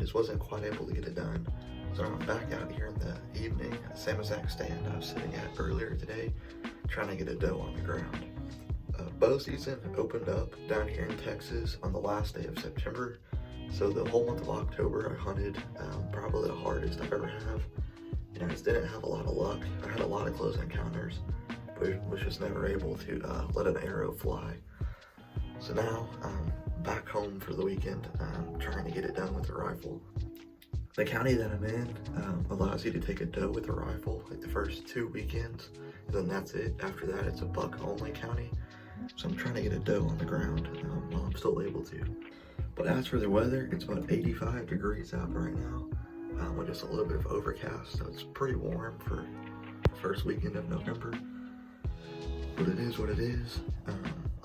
just wasn't quite able to get it done. So I'm back out here in the evening, same exact stand I was sitting at earlier today, trying to get a doe on the ground. Bow season opened up down here in Texas on the last day of September. So the whole month of October I hunted probably the hardest I've ever have. I just didn't have a lot of luck. I had a lot of close encounters, but was just never able to let an arrow fly. So now I'm back home for the weekend, trying to get it done with the rifle. The county that I'm in allows you to take a doe with a rifle like the first 2 weekends, and then that's it. After that, it's a buck only county. So I'm trying to get a doe on the ground while I'm still able to. But as for the weather, it's about 85 degrees out right now, with just a little bit of overcast, so it's pretty warm for the first weekend of November. But it is what it is.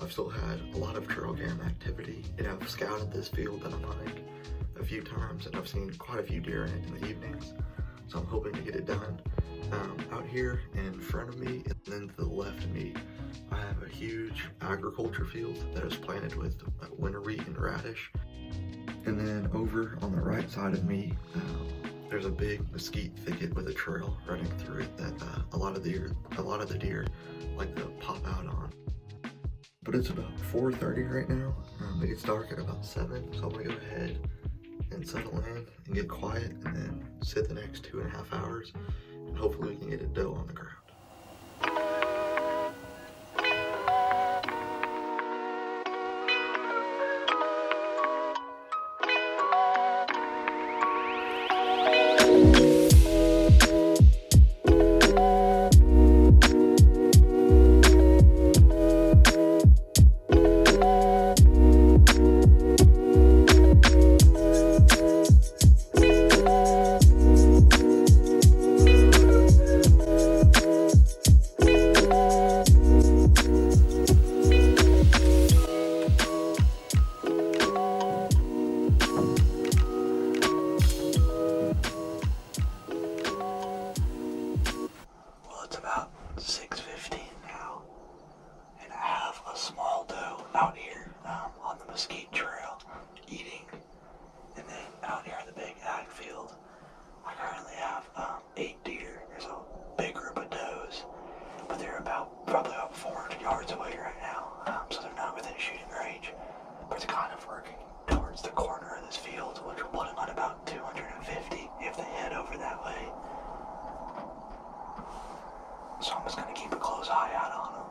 I've still had a lot of trail cam activity, and I've scouted this field that I'm hunting a few times, and I've seen quite a few deer in it in the evenings, so I'm hoping to get it done. Out here in front of me, and then to the left of me, I have a huge agriculture field that is planted with winter wheat and radish. And then over on the right side of me, there's a big mesquite thicket with a trail running through it that a lot of the deer like to pop out on. But it's about 4:30 right now. It gets dark at about 7, so I'm gonna go ahead and settle in and get quiet, and then sit the next 2.5 hours, and hopefully we can get a doe on the ground. Out here on the mesquite trail eating, and then out here in the big ag field I currently have 8 deer. There's a big group of does, but they're probably about 400 yards away right now, so they're not within shooting range, but they're kind of working towards the corner of this field, which will put them at about 250 if they head over that way. So I'm just going to keep a close eye out on them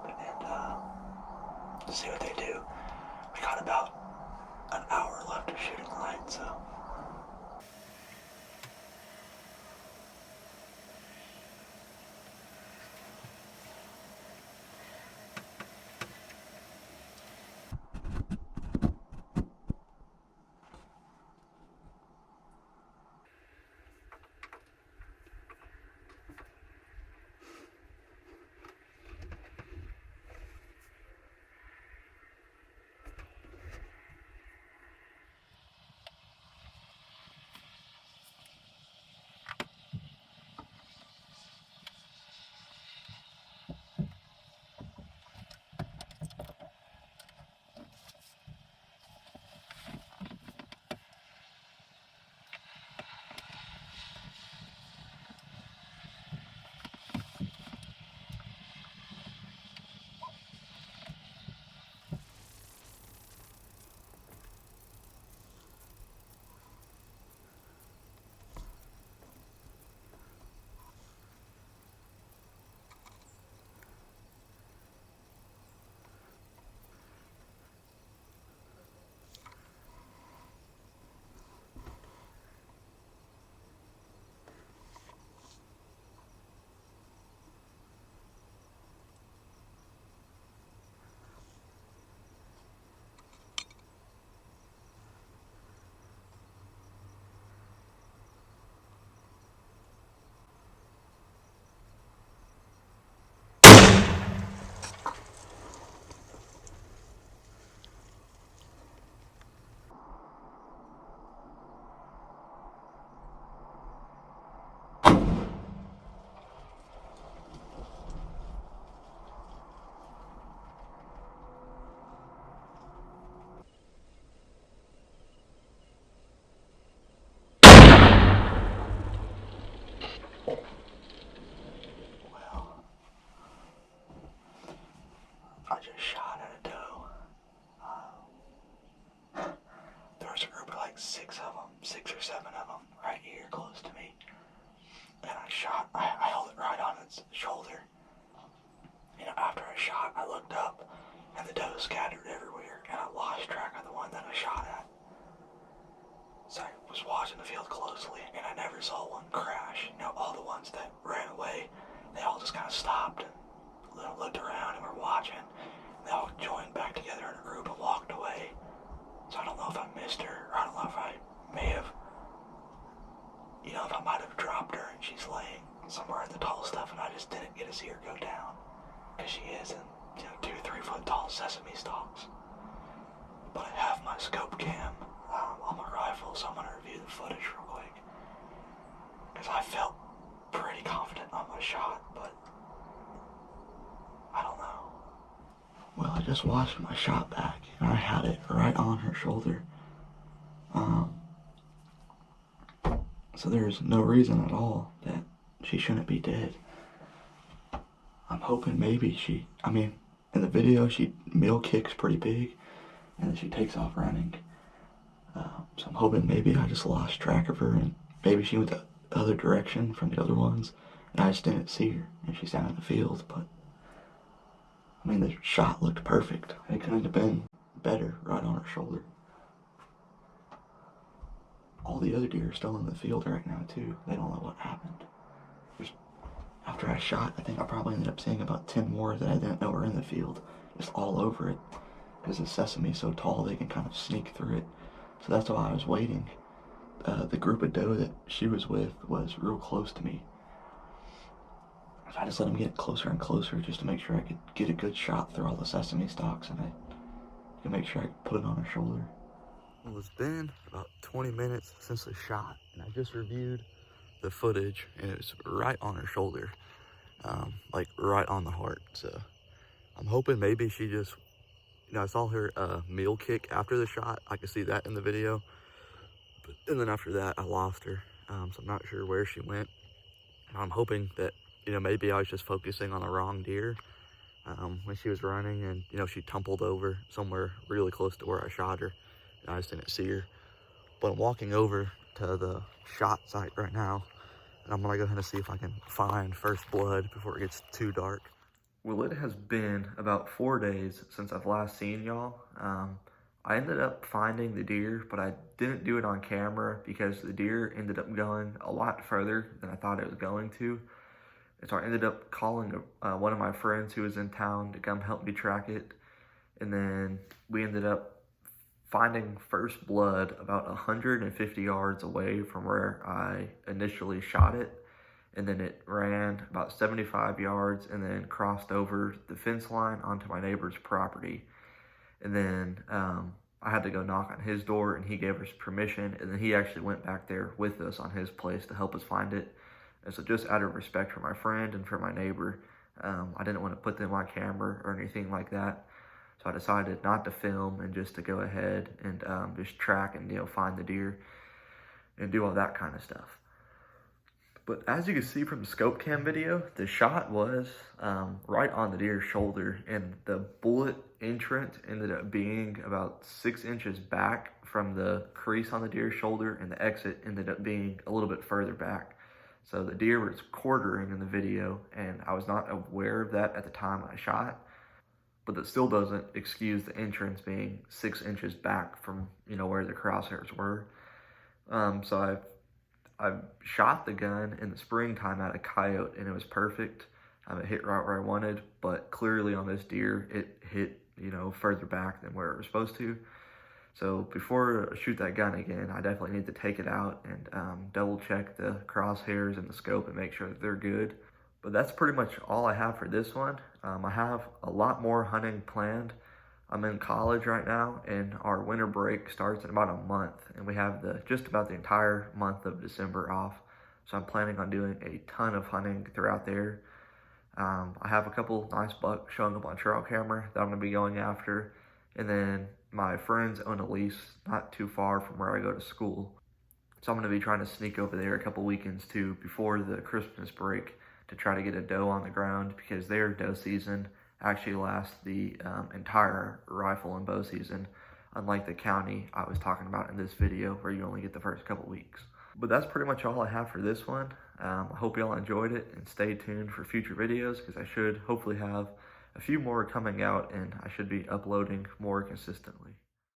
and see what they do. We got about an hour left of shooting light, so. 6 of them, 6 or 7 of them, right here close to me. And I held it right on its shoulder. After I shot, I looked up, and the doe scattered everywhere, and I lost track of the one that I shot at. So I was watching the field closely, and I never saw one crash. All the ones that ran away, they all just kind of stopped and looked around and were watching. They all joined back together in a group and walked away. So I don't know if I missed her, or I don't know if I may have, if I might have dropped her and she's laying somewhere in the tall stuff and I just didn't get to see her go down. Because she is in, 2-3 foot tall sesame stalks. But I have my scope cam on my rifle, so I'm going to review the footage real quick. Because I felt pretty confident on my shot, but I don't know. Well, I just watched my shot back, and I had it right on her shoulder. So there's no reason at all that she shouldn't be dead. I'm hoping maybe in the video she meal kicks pretty big, and then she takes off running. So I'm hoping maybe I just lost track of her, and maybe she went the other direction from the other ones, and I just didn't see her, and she's down in the field. But the shot looked perfect. It couldn't have been better, right on her shoulder. All the other deer are still in the field right now too. They don't know what happened. After I shot, I think I probably ended up seeing about 10 more that I didn't know were in the field, just all over it. Because the sesame is so tall, they can kind of sneak through it. So that's why I was waiting. The group of doe that she was with was real close to me. So I just let them get closer and closer just to make sure I could get a good shot through all the sesame stalks, and I could make sure I could put it on her shoulder. Well, it's been about 20 minutes since the shot, and I just reviewed the footage, and it was right on her shoulder, like right on the heart. So I'm hoping maybe she just, I saw her meal kick after the shot. I could see that in the video, and then after that I lost her. So I'm not sure where she went. I'm hoping that maybe I was just focusing on the wrong deer when she was running, and she tumbled over somewhere really close to where I shot her, and I just didn't see her. But I'm walking over to the shot site right now, and I'm gonna go ahead and see if I can find first blood before it gets too dark. Well, it has been about 4 days since I've last seen y'all. I ended up finding the deer, but I didn't do it on camera because the deer ended up going a lot further than I thought it was going to. And so I ended up calling one of my friends who was in town to come help me track it. And then we ended up finding first blood about 150 yards away from where I initially shot it. And then it ran about 75 yards and then crossed over the fence line onto my neighbor's property. And then I had to go knock on his door, and he gave us permission, and then he actually went back there with us on his place to help us find it. And so just out of respect for my friend and for my neighbor, I didn't want to put them on camera or anything like that. So I decided not to film and just to go ahead and just track and find the deer and do all that kind of stuff. But as you can see from the scope cam video, the shot was right on the deer's shoulder, and the bullet entrant ended up being about 6 inches back from the crease on the deer's shoulder, and the exit ended up being a little bit further back. So the deer was quartering in the video, and I was not aware of that at the time I shot. But that still doesn't excuse the entrance being 6 inches back from where the crosshairs were. So I shot the gun in the springtime at a coyote, and it was perfect. It hit right where I wanted, but clearly on this deer, it hit, further back than where it was supposed to. So before I shoot that gun again, I definitely need to take it out and double check the crosshairs and the scope and make sure that they're good. But that's pretty much all I have for this one. I have a lot more hunting planned. I'm in college right now, and our winter break starts in about a month, and we have just about the entire month of December off. So I'm planning on doing a ton of hunting throughout there. I have a couple nice bucks showing up on trail camera that I'm going to be going after, and then my friends own a lease not too far from where I go to school. So I'm going to be trying to sneak over there a couple weekends too before the Christmas break to try to get a doe on the ground, because their doe season actually lasts the entire rifle and bow season unlike the county I was talking about in this video where you only get the first couple weeks. But that's pretty much all I have for this one. I hope y'all enjoyed it, and stay tuned for future videos because I should hopefully have a few more coming out and I should be uploading more consistently.